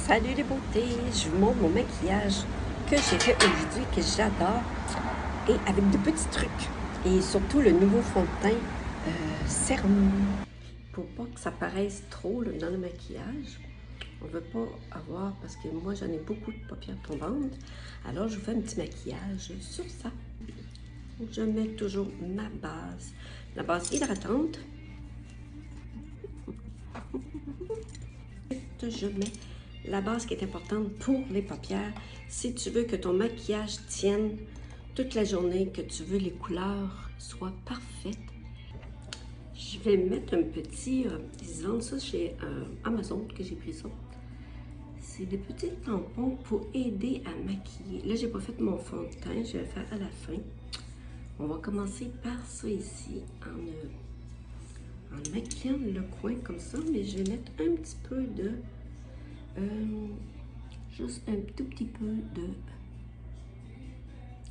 Salut les beautés, je vous montre mon maquillage que j'ai fait aujourd'hui, que j'adore, et avec de petits trucs, et surtout le nouveau fond de teint Cérum. Pour pas que ça paraisse trop là, dans le maquillage, on veut pas avoir, parce que moi j'en ai beaucoup de paupières tombantes, alors je vous fais un petit maquillage sur ça. Je mets toujours ma base, la base hydratante. Je mets la base qui est importante pour les paupières. Si tu veux que ton maquillage tienne toute la journée, que tu veux les couleurs soient parfaites, je vais mettre un petit, ils vendent ça chez Amazon, que j'ai pris ça. C'est des petits tampons pour aider à maquiller. Là, j'ai pas fait mon fond de teint, je vais le faire à la fin. On va commencer par ça ici, en maquillant le coin comme ça, mais je vais mettre un petit peu de... juste un tout petit peu de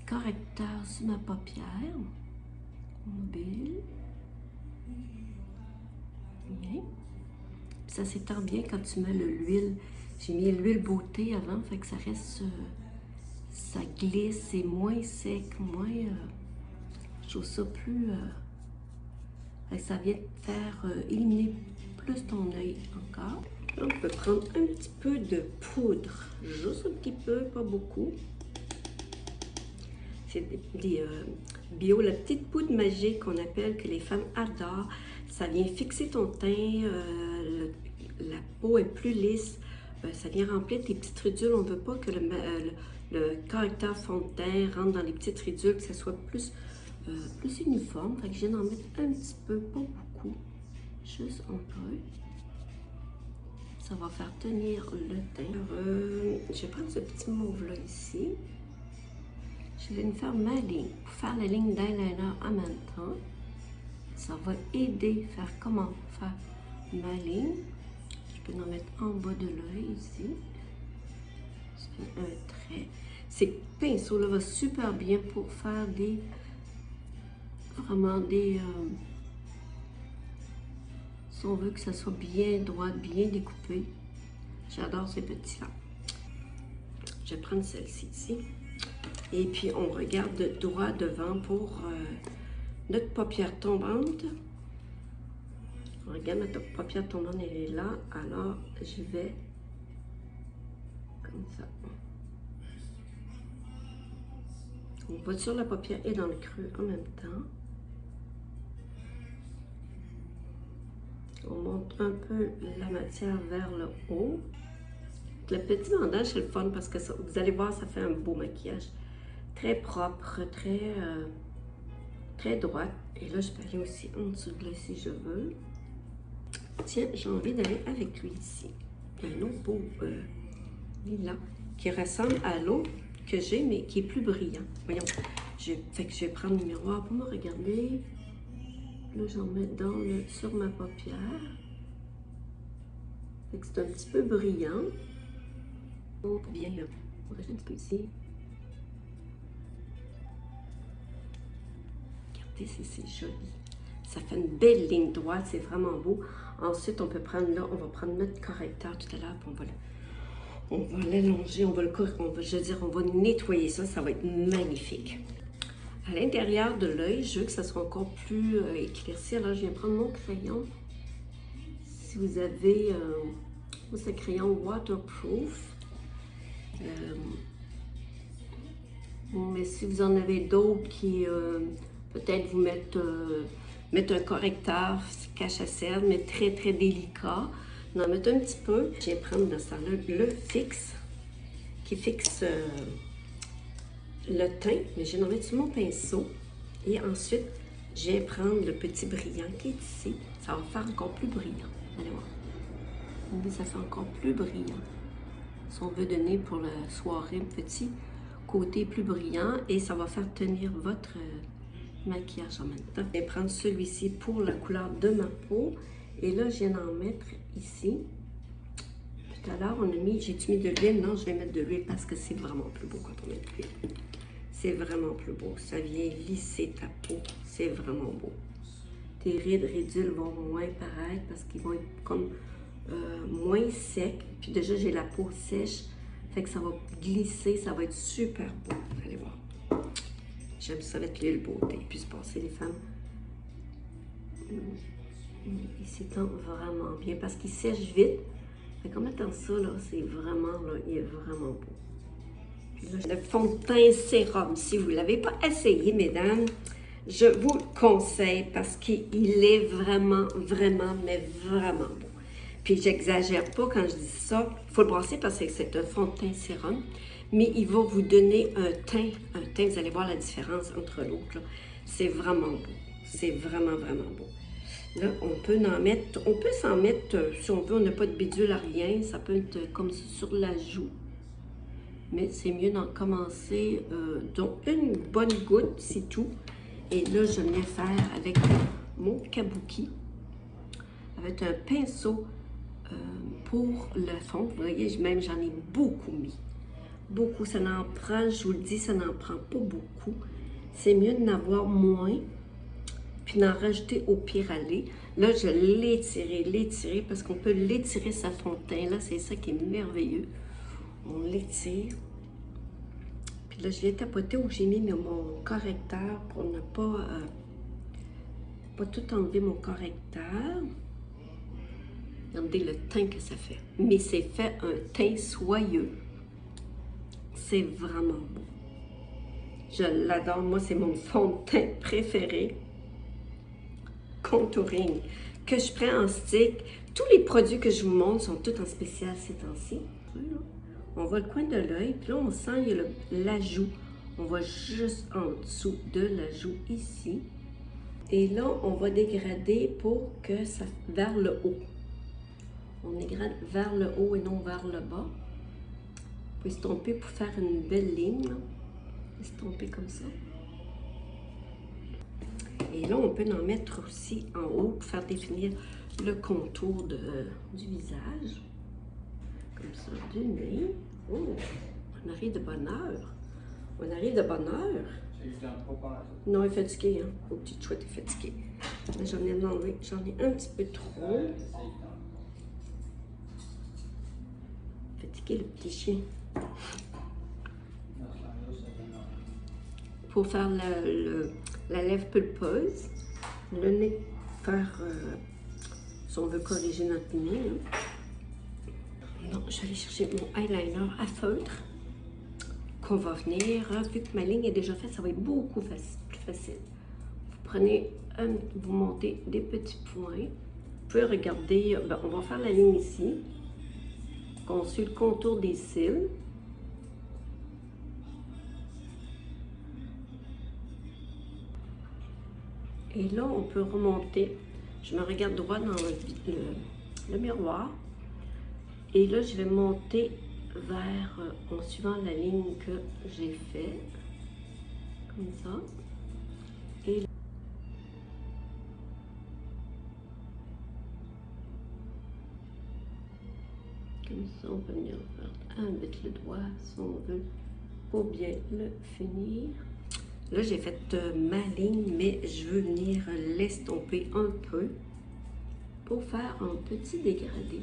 correcteur sur ma paupière mobile. Bien. Puis ça s'étend bien quand tu mets l'huile. J'ai mis l'huile beauté avant, fait que ça reste, ça glisse, c'est moins sec, moins, je trouve ça plus, ça vient te faire éliminer plus ton œil encore. Là, on peut prendre un petit peu de poudre, juste un petit peu, pas beaucoup. C'est des bio, la petite poudre magique qu'on appelle, que les femmes adorent. Ça vient fixer ton teint, la peau est plus lisse, ça vient remplir tes petites ridules. On ne veut pas que le correcteur fond de teint rentre dans les petites ridules, que ça soit plus uniforme. Fait que je viens d'en mettre un petit peu, pas beaucoup, juste un peu. Ça va faire tenir le teint. Alors, je vais prendre ce petit mauve-là ici. Je vais me faire ma ligne pour faire la ligne d'eyeliner en même temps. Ça va aider à faire comment faire ma ligne. Je peux en mettre en bas de l'œil ici. Je fais un trait. Ces pinceaux-là vont super bien pour faire vraiment des... si on veut que ça soit bien droit, bien découpé. J'adore ces petits-là. Je vais prendre celle-ci ici. Et puis, on regarde droit devant pour notre paupière tombante. On regarde notre paupière tombante, elle est là. Alors, je vais comme ça. On va sur la paupière et dans le creux en même temps. On monte un peu la matière vers le haut. Le petit bandage, c'est le fun parce que ça, vous allez voir, ça fait un beau maquillage. Très propre, très droite. Et là, je peux aller aussi en dessous de là si je veux. Tiens, j'ai envie d'aller avec lui ici. Un autre beau lilas qui ressemble à l'autre que j'ai, mais qui est plus brillant. Voyons. Fait que je vais prendre le miroir pour me regarder. Là, j'en mets sur ma paupière. Fait que c'est un petit peu brillant. Oh, bien là. On va rajouter un petit peu ici. C'est joli. Ça fait une belle ligne droite, c'est vraiment beau. Ensuite, on peut prendre là, on va prendre notre correcteur tout à l'heure, on va l'allonger, on va nettoyer ça, ça va être magnifique. À l'intérieur de l'œil, je veux que ça soit encore plus éclairci. Alors, je viens prendre mon crayon. Si vous avez ce crayon waterproof, mais si vous en avez d'autres qui peut-être vous mettre un correcteur cache à cerne, mais très délicat. On en met un petit peu. Je viens prendre dans ça le fixe, qui fixe le teint, mais je vais en mettre sur mon pinceau. Et ensuite, je vais prendre le petit brillant qui est ici. Ça va faire encore plus brillant. Allez voir. Ça fait encore plus brillant. Si on veut donner pour la soirée un petit côté plus brillant, et ça va faire tenir votre maquillage en même temps. Je vais prendre celui-ci pour la couleur de ma peau. Et là, je viens d'en mettre ici. Tout à l'heure, j'ai-tu mis de l'huile? Non, je vais mettre de l'huile parce que c'est vraiment plus beau quand on met de l'huile. C'est vraiment plus beau. Ça vient lisser ta peau. C'est vraiment beau. Tes rides ridules vont moins paraître parce qu'ils vont être comme moins sec. Puis déjà, j'ai la peau sèche. Fait que ça va glisser, ça va être super beau. Allez voir. J'aime ça avec l'huile beauté. Puis se passer les femmes. Il s'étend vraiment bien parce qu'il sèche vite. Mais comme étant ça, là, c'est vraiment, là, il est vraiment beau. Puis là, le fond de teint sérum, si vous ne l'avez pas essayé, mesdames, je vous le conseille parce qu'il est vraiment, vraiment, mais vraiment beau. Puis j'exagère pas quand je dis ça. Il faut le brasser parce que c'est un fond de teint sérum. Mais il va vous donner un teint, vous allez voir la différence entre l'autre. C'est vraiment beau. C'est vraiment, vraiment beau. Là, on peut s'en mettre, si on veut, on n'a pas de bidule à rien, ça peut être comme ça sur la joue. Mais c'est mieux d'en commencer, donc une bonne goutte, c'est tout. Et là, je viens faire avec mon kabuki, avec un pinceau pour le fond. Vous voyez, même j'en ai beaucoup mis. Beaucoup, ça n'en prend, je vous le dis, ça n'en prend pas beaucoup. C'est mieux d'en avoir moins. Puis d'en rajouter au pire aller. Là, je l'ai tiré, parce qu'on peut l'étirer sa fond de teint. Là, c'est ça qui est merveilleux. On l'étire. Puis là, je viens tapoter où j'ai mis mon correcteur pour ne pas tout enlever mon correcteur. Regardez le teint que ça fait. Mais c'est fait un teint soyeux. C'est vraiment beau. Je l'adore. Moi, c'est mon fond de teint préféré. Contouring que je prends en stick. Tous les produits que je vous montre sont tous en spécial ces temps-ci. On voit le coin de l'œil, puis là on sent il y a l'ajout. On voit juste en dessous de l'ajout ici. Et là, on va dégrader pour que ça vers le haut. On dégrade vers le haut et non vers le bas. Vous pouvez estomper pour faire une belle ligne. Là. Estomper comme ça. Et là, on peut en mettre aussi en haut pour faire définir le contour du visage. Comme ça, du nez. Oh, on arrive de bonne heure. On arrive de bonne heure. Non, il est fatigué, hein. Au petit chouette est fatigué. J'en ai enlevé, j'en ai un petit peu trop. Fatigué, le petit chien. Pour faire la lèvre pulpeuse, le nez, faire, si on veut corriger notre nez. Hein. Donc, je vais aller chercher mon eyeliner à feutre qu'on va venir, vu que ma ligne est déjà faite, ça va être beaucoup plus facile. Vous prenez, vous montez des petits points. Vous pouvez regarder, on va faire la ligne ici. On suit le contour des cils. Et là, on peut remonter. Je me regarde droit dans le miroir. Et là, je vais monter vers, en suivant la ligne que j'ai faite. Comme ça. Et là, comme ça, on peut venir avec le doigt, si on veut, pour bien le finir. Là, j'ai fait ma ligne, mais je veux venir l'estomper un peu pour faire un petit dégradé.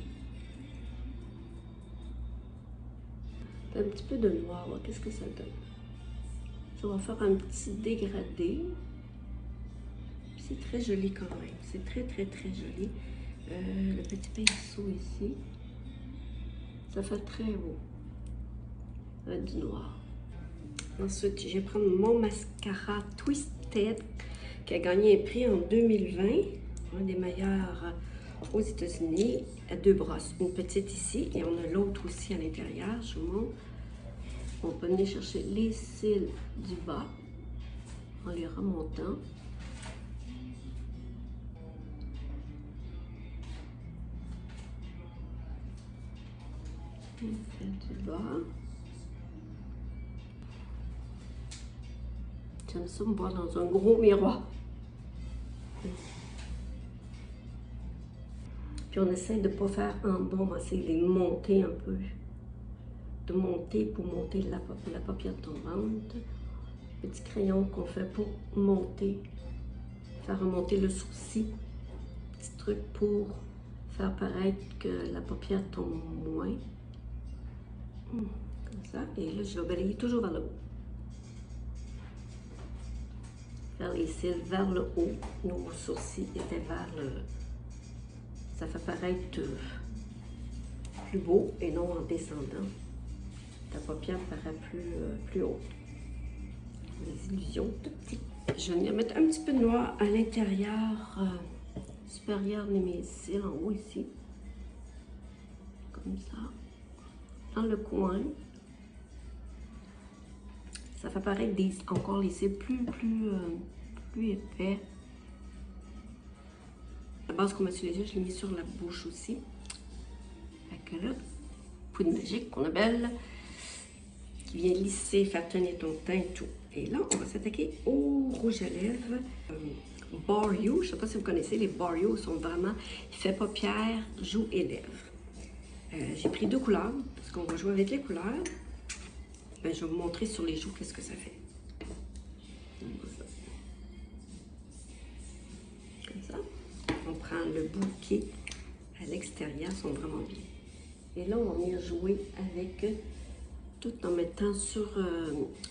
Un petit peu de noir, qu'est-ce que ça donne? Ça va faire un petit dégradé. C'est très joli quand même. C'est très, très, très joli. Le petit pinceau ici. Ça fait très beau. Du noir. Ensuite, je vais prendre mon mascara Twisted qui a gagné un prix en 2020, un des meilleurs aux États-Unis, à 2 brosses. Une petite ici et on a l'autre aussi à l'intérieur, je vous montre. On peut venir chercher les cils du bas en les remontant. Les cils du bas. J'aime ça me voir dans un gros miroir. Puis on essaie de ne pas faire en bas, on va essayer de les monter un peu. De monter pour monter la paupière tombante. Petit crayon qu'on fait pour monter, faire remonter le sourcil. Petit truc pour faire paraître que la paupière tombe moins. Comme ça. Et là, je vais balayer toujours vers le haut. Faire les cils vers le haut. Nos sourcils étaient vers le... Ça fait paraître plus beau et non en descendant. Ta paupière paraît plus haute. Les illusions tout petites. Je vais venir mettre un petit peu de noir à l'intérieur supérieur de mes cils, en haut ici. Comme ça. Dans le coin. Ça fait paraître encore les cils plus épais. La base qu'on met sur les yeux, je l'ai mis sur la bouche aussi. Fait que là, poudre magique qu'on appelle, qui vient lisser, faire tenir ton teint et tout. Et là, on va s'attaquer au rouge à lèvres. Bar You, je ne sais pas si vous connaissez, les Bar You sont vraiment, il fait paupières, joues et lèvres. J'ai pris 2 couleurs, parce qu'on va jouer avec les couleurs. Ben, je vais vous montrer sur les joues qu'est-ce que ça fait. Comme ça. On prend le bouquet à l'extérieur, ils sont vraiment bien. Et là, on va venir jouer avec, tout en mettant sur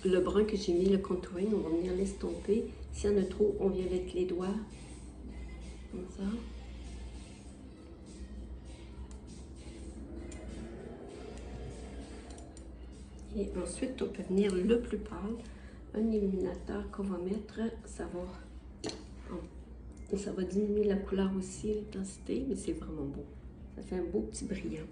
le brun que j'ai mis, le contouring, on va venir l'estomper. S'il y en a trop, on vient avec les doigts, comme ça. Et ensuite, on peut venir le plus pâle, un illuminateur qu'on va mettre, ça va diminuer la couleur aussi, l'intensité, mais c'est vraiment beau. Ça fait un beau petit brillant.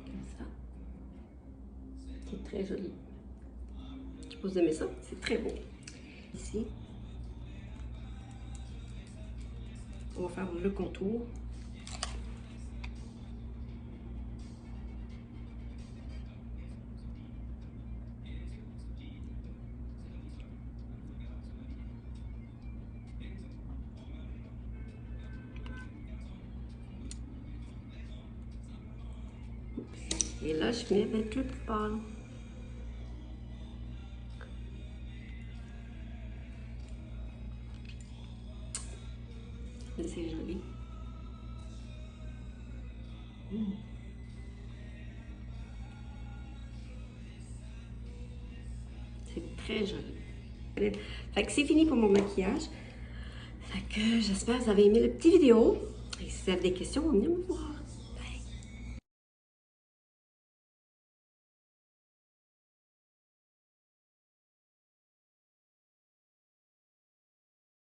Comme ça. C'est très joli. Je suppose vous aimez ça, c'est très beau. Ici. On va faire le contour. Et là, je viens avec le plus pâle. C'est joli. C'est très joli. Fait que c'est fini pour mon maquillage. Fait que j'espère que vous avez aimé la petite vidéo. Et si vous avez des questions, venez me voir.